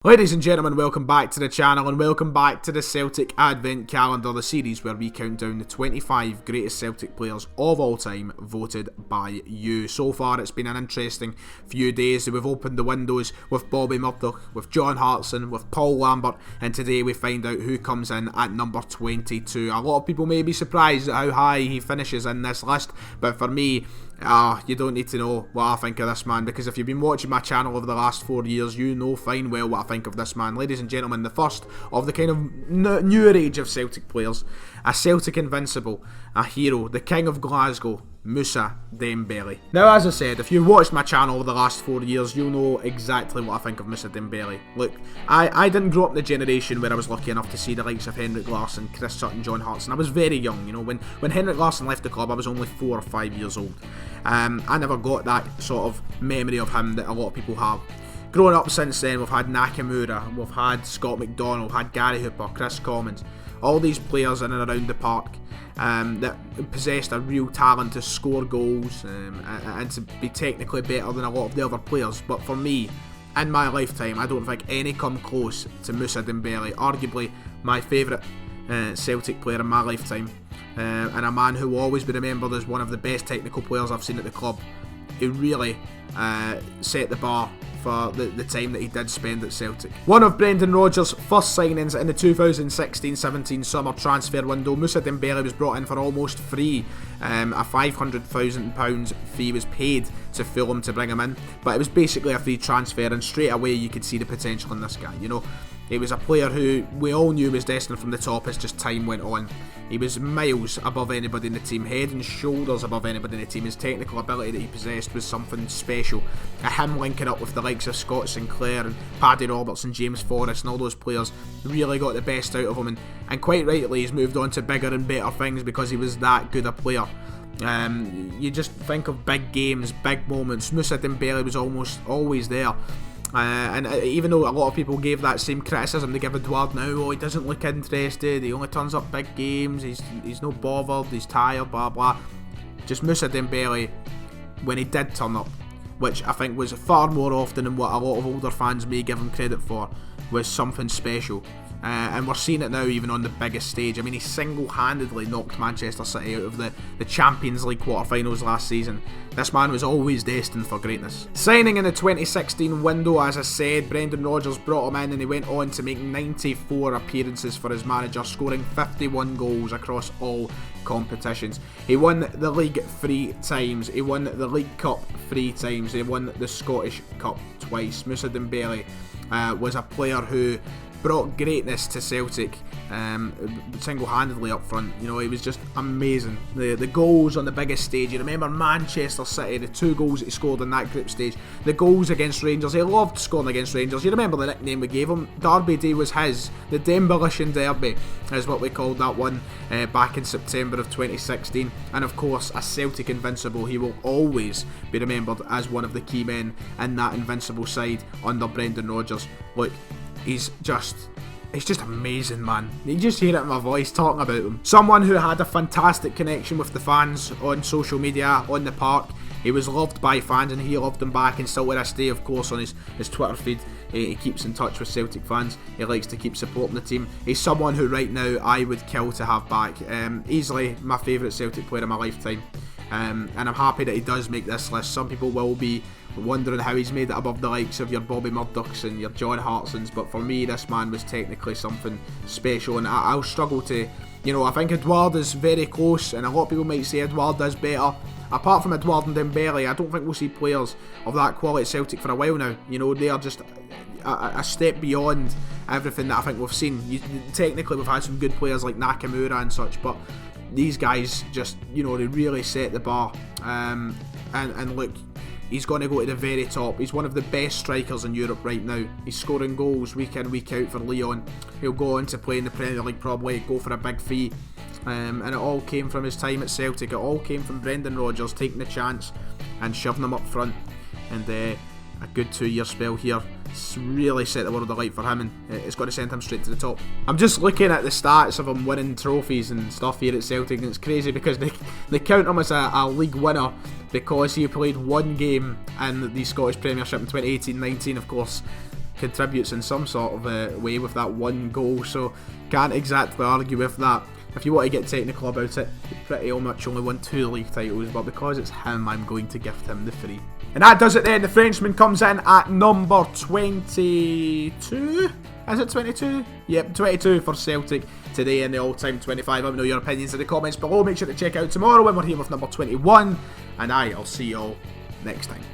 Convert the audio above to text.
Ladies and gentlemen, welcome back to the channel and welcome back to the Celtic Advent Calendar, the series where we count down the 25 greatest Celtic players of all time voted by you. So far it's been an interesting few days. We've opened the windows with Bobby Murdoch, with John Hartson, with Paul Lambert, and today we find out who comes in at number 22. A lot of people may be surprised at how high he finishes in this list, but for me, you don't need to know what I think of this man, because if you've been watching my channel over the last 4 years, you know fine well what I think of this man. Ladies and gentlemen, the first of the kind of newer age of Celtic players, a Celtic invincible, a hero, the king of Glasgow, Moussa Dembélé. Now, as I said, if you've watched my channel over the last 4 years, you'll know exactly what I think of Moussa Dembélé. Look, I didn't grow up in the generation where I was lucky enough to see the likes of Henrik Larsson, Chris Sutton, John Hartson. I was very young, you know, when Henrik Larsson left the club, I was only 4 or 5 years old. I never got that sort of memory of him that a lot of people have. Growing up since then, we've had Nakamura, we've had Scott McDonald, we've had Gary Hooper, Chris Commons, all these players in and around the park that possessed a real talent to score goals and to be technically better than a lot of the other players. But for me, in my lifetime, I don't think any come close to Moussa Dembélé, arguably my favourite Celtic player in my lifetime, and a man who will always be remembered as one of the best technical players I've seen at the club. He really set the bar for the time that he did spend at Celtic. One of Brendan Rodgers' first signings in the 2016-17 summer transfer window, Moussa Dembélé was brought in for almost free. A £500,000 fee was paid to Fulham to bring him in, but it was basically a free transfer, and straight away you could see the potential in this guy. You know, he was a player who we all knew was destined from the top as just time went on. He was miles above anybody in the team, head and shoulders above anybody in the team. His technical ability that he possessed was something special. Him linking up with the likes of Scott Sinclair and Paddy Roberts and James Forrest and all those players really got the best out of him, and quite rightly he's moved on to bigger and better things because he was that good a player. You just think of big games, big moments. Moussa Dembélé was almost always there. And even though a lot of people gave that same criticism they give Edouard now, oh, he doesn't look interested, he only turns up big games, he's not bothered, he's tired, blah blah. Just Moussa Dembélé, when he did turn up, which I think was far more often than what a lot of older fans may give him credit for, was something special. And we're seeing it now even on the biggest stage. I mean, he single-handedly knocked Manchester City out of the Champions League quarter-finals last season. This man was always destined for greatness. Signing in the 2016 window, as I said, Brendan Rodgers brought him in and he went on to make 94 appearances for his manager, scoring 51 goals across all competitions. He won the league 3 times, he won the League Cup 3 times, he won the Scottish Cup twice. Moussa Dembélé was a player who brought greatness to Celtic single-handedly up front. You know, he was just amazing. The goals on the biggest stage. You remember Manchester City, the 2 goals that he scored in that group stage. The goals against Rangers. He loved scoring against Rangers. You remember the nickname we gave him? Derby Day was his. The Demolition Derby is what we called that one back in September of 2016. And of course, a Celtic invincible. He will always be remembered as one of the key men in that invincible side under Brendan Rodgers. Look, he's just amazing, man. You just hear it in my voice talking about him. Someone who had a fantastic connection with the fans on social media, on the park. He was loved by fans and he loved them back, and still to this day, of course, on his Twitter feed, he keeps in touch with Celtic fans. He likes to keep supporting the team. He's someone who right now I would kill to have back. Easily my favourite Celtic player in my lifetime. And I'm happy that he does make this list. Some people will be wondering how he's made it above the likes of your Bobby Murdochs and your John Hartsons, but for me this man was technically something special, and I'll struggle to, you know, I think Edouard is very close, and a lot of people might say Edouard does better. Apart from Edouard and Dembélé, I don't think we'll see players of that quality at Celtic for a while now. You know, they are just a step beyond everything that I think we've seen. Technically we've had some good players like Nakamura and such, but these guys just, you know, they really set the bar. And look, he's going to go to the very top. He's one of the best strikers in Europe right now. He's scoring goals week in, week out for Lyon. He'll go on to play in the Premier League probably, go for a big fee. And it all came from his time at Celtic. It all came from Brendan Rodgers taking the chance and shoving him up front. And a good 2-year spell here. It's really set the world alight for him, and it's got to send him straight to the top. I'm just looking at the stats of him winning trophies and stuff here at Celtic, and it's crazy because they count him as a league winner because he played 1 game in the Scottish Premiership in 2018-19, of course. contributes in some sort of a way with that one goal, so can't exactly argue with that. If you want to get technical about it, he pretty much only won 2 league titles, but because it's him, I'm going to gift him the 3. And that does it then. The Frenchman comes in at number 22. Is it 22? Yep, 22 for Celtic today in the all-time 25. Let me know your opinions in the comments below. Make sure to check out tomorrow when we're here with number 21. And I'll see you all next time.